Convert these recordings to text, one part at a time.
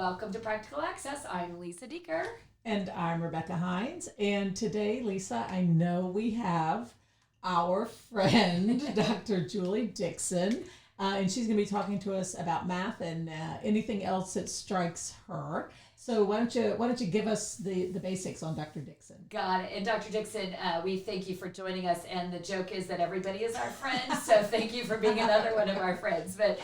welcome to Practical Access. I'm Lisa Dieker. And I'm Rebecca Hines. And today, Lisa, I know we have our friend, Dr. Juli Dixon, and she's going to be talking to us about math and anything else that strikes her. So why don't you give us the basics on Dr. Dixon? Got it. And Dr. Dixon, we thank you for joining us. And the joke is that everybody is our friend, so thank you for being another one of our friends. But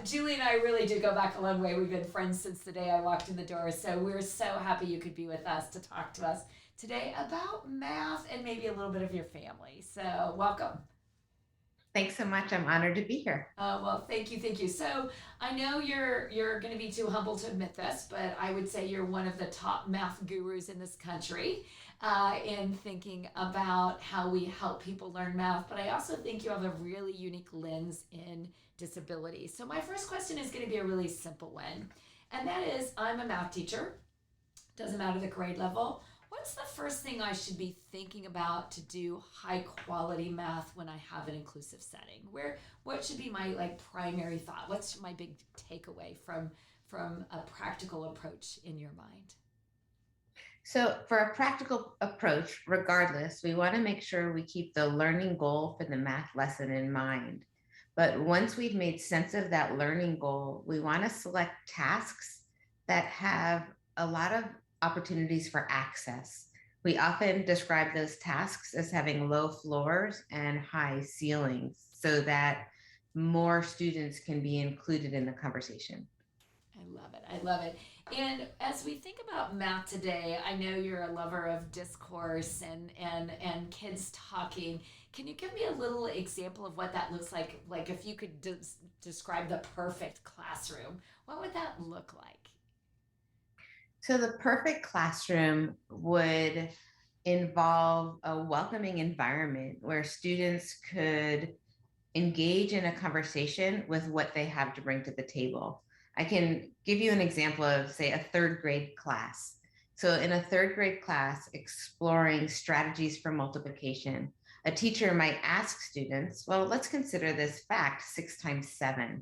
Julie and I really do go back a long way. We've been friends since the day I walked in the door. So we're so happy you could be with us to talk to us today about math and maybe a little bit of your family. So welcome. Thanks so much. I'm honored to be here. Well, thank you. So I know you're going to be too humble to admit this, but I would say you're one of the top math gurus in this country in thinking about how we help people learn math. But I also think you have a really unique lens in disability. So my first question is going to be a really simple one, and that is, I'm a math teacher. Doesn't matter the grade level. What's the first thing I should be thinking about to do high quality math when I have an inclusive setting? What should be my primary thought? What's my big takeaway from a practical approach in your mind? So for a practical approach, regardless, we want to make sure we keep the learning goal for the math lesson in mind. But once we've made sense of that learning goal, we want to select tasks that have a lot of opportunities for access. We often describe those tasks as having low floors and high ceilings so that more students can be included in the conversation. I love it. And as we think about math today, I know you're a lover of discourse and kids talking. Can you give me a little example of what that looks like? Like if you could describe the perfect classroom, what would that look like? So the perfect classroom would involve a welcoming environment where students could engage in a conversation with what they have to bring to the table. I can give you an example of, say, a third grade class. So in a third grade class, exploring strategies for multiplication, a teacher might ask students, well, let's consider this fact, 6 times 7.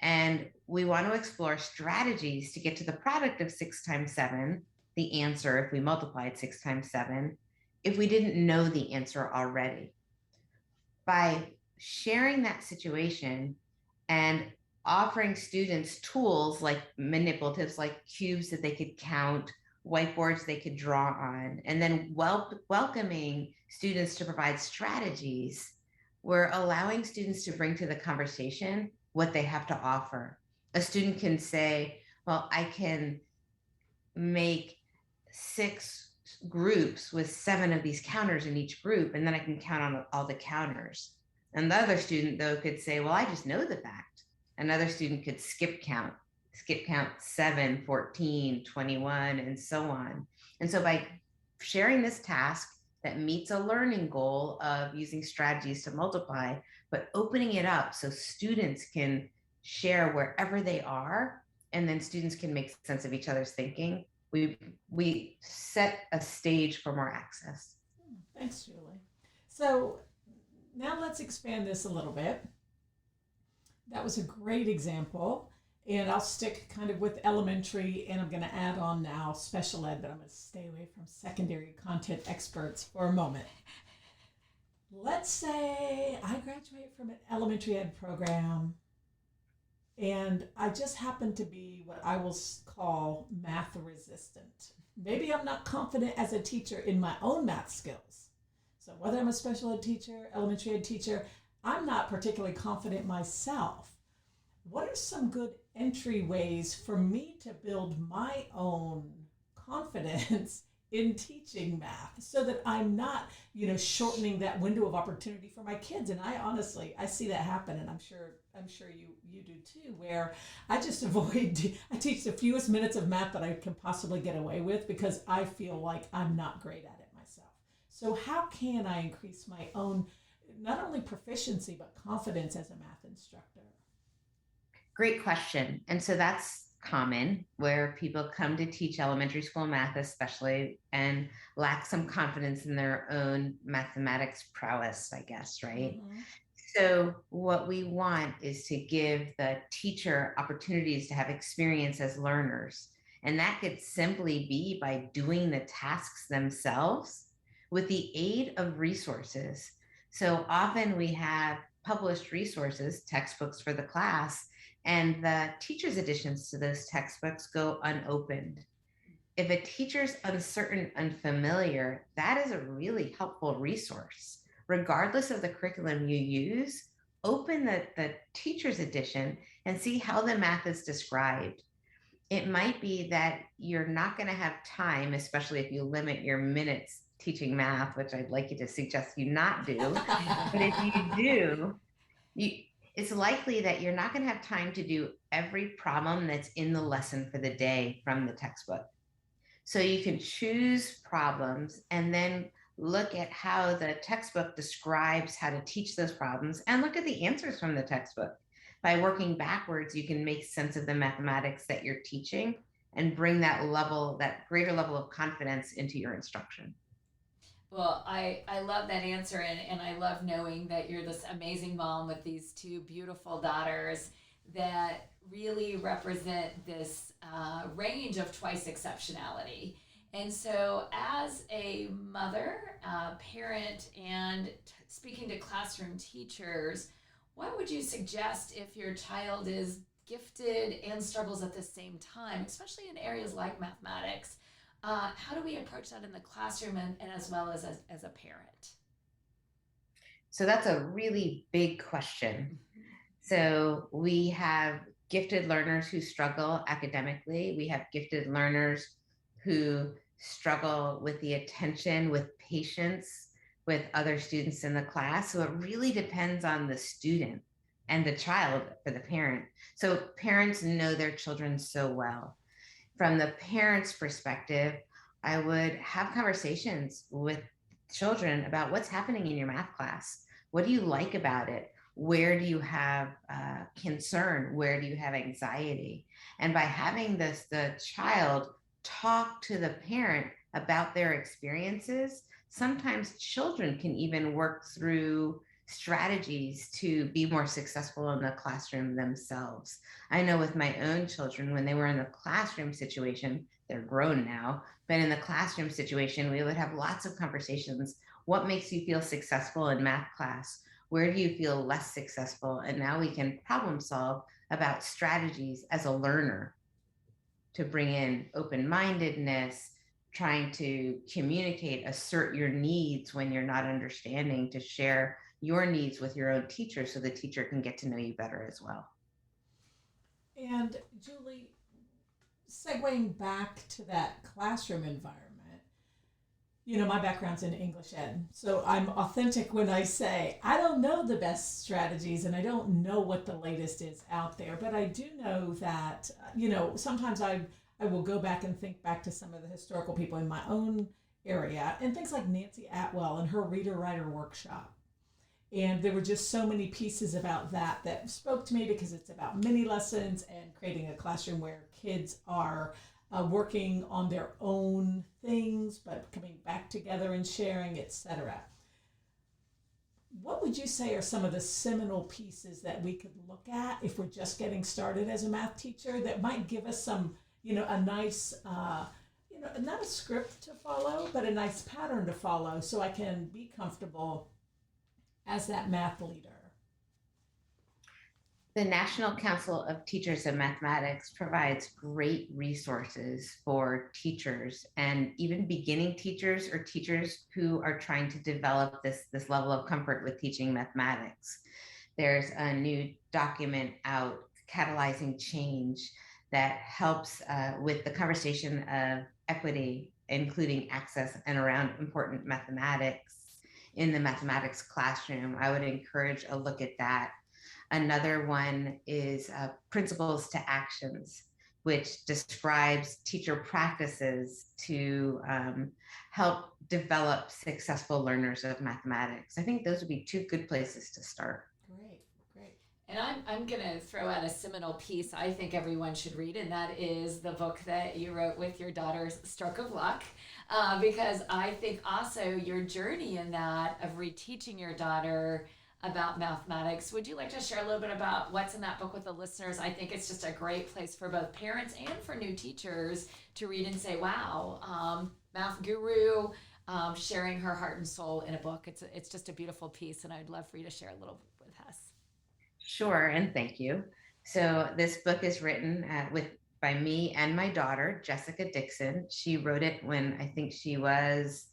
And we want to explore strategies to get to the product of 6 times 7, the answer if we multiplied 6 times 7, if we didn't know the answer already. By sharing that situation and offering students tools like manipulatives, like cubes that they could count, whiteboards they could draw on, and then welcoming students to provide strategies, we're allowing students to bring to the conversation what they have to offer. A student can say, well, I can make 6 groups with 7 of these counters in each group, and then I can count on all the counters. And the other student, though, could say, well, I just know the fact. Another student could skip count 7, 14, 21, and so on. And so by sharing this task that meets a learning goal of using strategies to multiply, but opening it up so students can share wherever they are, and then students can make sense of each other's thinking, we set a stage for more access. Thanks, Julie. So now let's expand this a little bit. That was a great example. And I'll stick kind of with elementary, and I'm going to add on now special ed, but I'm going to stay away from secondary content experts for a moment. Let's say I graduate from an elementary ed program, and I just happen to be what I will call math resistant. Maybe I'm not confident as a teacher in my own math skills. So whether I'm a special ed teacher, elementary ed teacher, I'm not particularly confident myself. What are some good entryways for me to build my own confidence in teaching math so that I'm not, shortening that window of opportunity for my kids? And I see that happen, and I'm sure you do too, where I just I teach the fewest minutes of math that I can possibly get away with because I feel like I'm not great at it myself. So how can I increase my own, not only proficiency, but confidence as a math instructor? Great question. And so that's common where people come to teach elementary school math, especially, and lack some confidence in their own mathematics prowess, I guess, right? Mm-hmm. So what we want is to give the teacher opportunities to have experience as learners. And that could simply be by doing the tasks themselves with the aid of resources. So often we have published resources, textbooks for the class, and the teacher's additions to those textbooks go unopened. If a teacher's uncertain, unfamiliar, that is a really helpful resource. Regardless of the curriculum you use, open the teacher's edition and see how the math is described. It might be that you're not going to have time, especially if you limit your minutes teaching math, which I'd like you to suggest you not do. But if you do, it's likely that you're not going to have time to do every problem that's in the lesson for the day from the textbook. So you can choose problems and then look at how the textbook describes how to teach those problems and look at the answers from the textbook. By working backwards, you can make sense of the mathematics that you're teaching and bring that greater level of confidence into your instruction. Well, I love that answer, and I love knowing that you're this amazing mom with these two beautiful daughters that really represent this range of twice exceptionality. And so, as a mother, parent, and speaking to classroom teachers, what would you suggest if your child is gifted and struggles at the same time, especially in areas like mathematics? How do we approach that in the classroom and as well as a parent? So that's a really big question. So we have gifted learners who struggle academically. We have gifted learners who struggle with the attention, with patience, with other students in the class. So it really depends on the student and the child for the parent. So parents know their children so well. From the parent's perspective, I would have conversations with children about what's happening in your math class. What do you like about it? Where do you have concern? Where do you have anxiety? And by having the child talk to the parent about their experiences, sometimes children can even work through strategies to be more successful in the classroom themselves. I know with my own children, when they were in the classroom situation, they're grown now, but in the classroom situation, we would have lots of conversations. What makes you feel successful in math class? Where do you feel less successful? And now we can problem solve about strategies as a learner to bring in open-mindedness, trying to communicate, assert your needs when you're not understanding, to share your needs with your own teacher so the teacher can get to know you better as well. And Julie, segueing back to that classroom environment, my background's in English ed, so I'm authentic when I say I don't know the best strategies and I don't know what the latest is out there, but I do know that, sometimes I will go back and think back to some of the historical people in my own area and things like Nancy Atwell and her reader writer workshop. And there were just so many pieces about that spoke to me because it's about mini lessons and creating a classroom where kids are working on their own things, but coming back together and sharing, etc. What would you say are some of the seminal pieces that we could look at if we're just getting started as a math teacher that might give us some, a nice, not a script to follow, but a nice pattern to follow so I can be comfortable as that math leader? The National Council of Teachers of Mathematics provides great resources for teachers and even beginning teachers or teachers who are trying to develop this level of comfort with teaching mathematics. There's a new document out, Catalyzing Change, that helps with the conversation of equity, including access and around important mathematics in the mathematics classroom. I would encourage a look at that. Another one is Principles to Actions, which describes teacher practices to help develop successful learners of mathematics. I think those would be two good places to start. Great. And I'm going to throw out a seminal piece I think everyone should read, and that is the book that you wrote with your daughter's Stroke of Luck, because I think also your journey in that of reteaching your daughter about mathematics. Would you like to share a little bit about what's in that book with the listeners? I think it's just a great place for both parents and for new teachers to read and say, wow, math guru sharing her heart and soul in a book. It's just a beautiful piece, and I'd love for you to share a little with us. Sure, and thank you. So this book is written by me and my daughter, Jessica Dixon. She wrote it when I think she was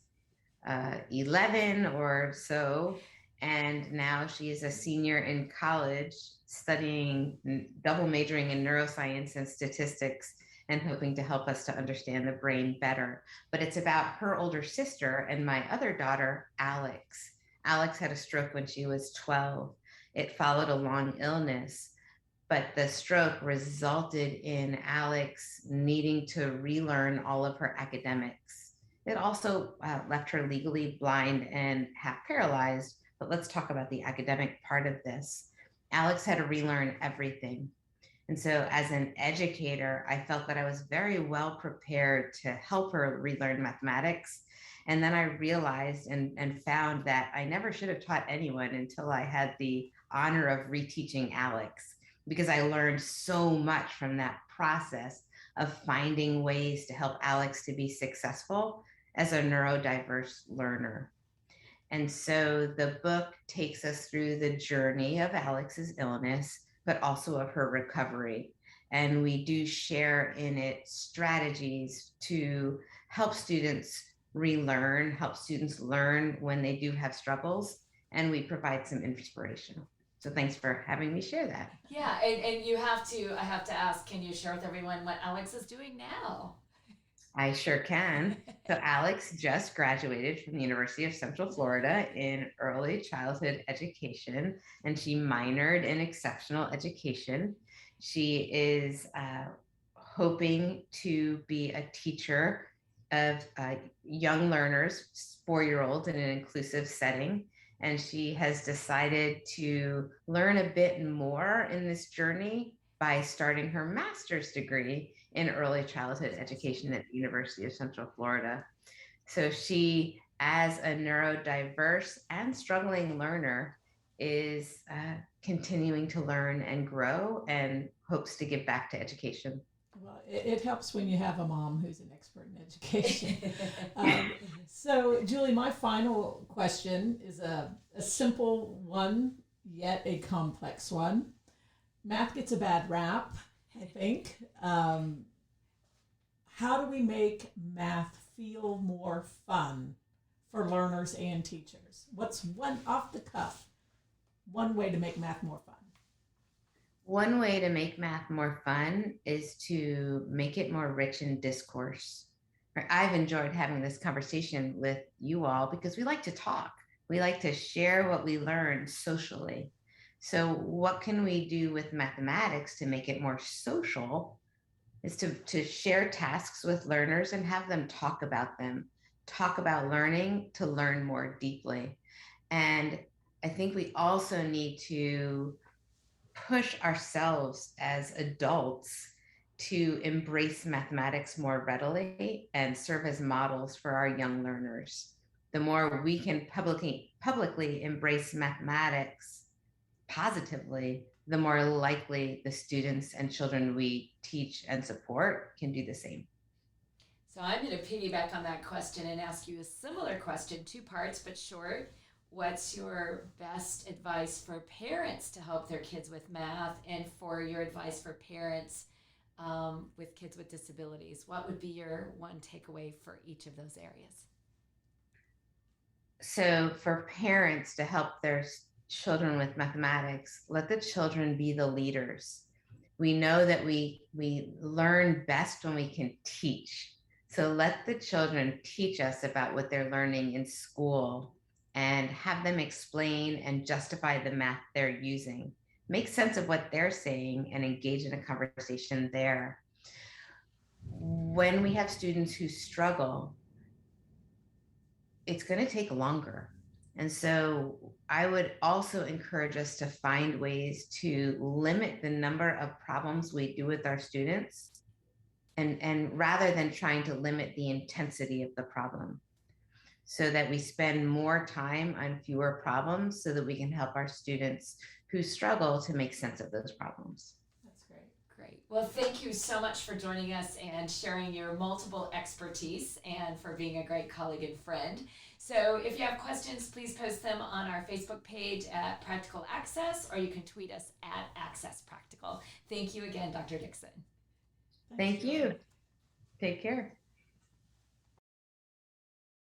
11 or so, and now she is a senior in college studying, double majoring in neuroscience and statistics, and hoping to help us to understand the brain better. But it's about her older sister and my other daughter, Alex. Alex had a stroke when she was 12. It followed a long illness, but the stroke resulted in Alex needing to relearn all of her academics. It also left her legally blind and half paralyzed, but let's talk about the academic part of this. Alex had to relearn everything. And so as an educator, I felt that I was very well prepared to help her relearn mathematics. And then I realized and found that I never should have taught anyone until I had the honor of reteaching Alex, because I learned so much from that process of finding ways to help Alex to be successful as a neurodiverse learner. And so the book takes us through the journey of Alex's illness, but also of her recovery. And we do share in it strategies to help students relearn, help students learn when they do have struggles, and we provide some inspiration. So thanks for having me share that. Yeah, and I have to ask, can you share with everyone what Alex is doing now? I sure can. So Alex just graduated from the University of Central Florida in early childhood education, and she minored in exceptional education. She is hoping to be a teacher of young learners, 4-year-olds, in an inclusive setting. And she has decided to learn a bit more in this journey by starting her master's degree in early childhood education at the University of Central Florida. So she, as a neurodiverse and struggling learner, is continuing to learn and grow and hopes to give back to education. Well, it helps when you have a mom who's an expert in education. So, Julie, my final question is a simple one, yet a complex one. Math gets a bad rap, I think. How do we make math feel more fun for learners and teachers? What's one off the cuff, one way to make math more fun? One way to make math more fun is to make it more rich in discourse. I've enjoyed having this conversation with you all because we like to talk. We like to share what we learn socially. So what can we do with mathematics to make it more social is to share tasks with learners and have them, talk about learning to learn more deeply. And I think we also need to push ourselves as adults to embrace mathematics more readily and serve as models for our young learners. The more we can publicly embrace mathematics positively, the more likely the students and children we teach and support can do the same. So I'm going to piggyback on that question and ask you a similar question, 2 parts, but short. What's your best advice for parents to help their kids with math, and for your advice for parents with kids with disabilities? What would be your one takeaway for each of those areas? So for parents to help their children with mathematics, let the children be the leaders. We know that we learn best when we can teach. So let the children teach us about what they're learning in school and have them explain and justify the math they're using. Make sense of what they're saying and engage in a conversation there. When we have students who struggle, it's going to take longer. And so I would also encourage us to find ways to limit the number of problems we do with our students, and rather than trying to limit the intensity of the problem. so that we spend more time on fewer problems so that we can help our students who struggle to make sense of those problems. That's great. Great. Well, thank you so much for joining us and sharing your multiple expertise and for being a great colleague and friend. So if you have questions, please post them on our Facebook page at Practical Access, or you can tweet us at Access Practical. Thank you again, Dr. Dixon. Thank you. Take care.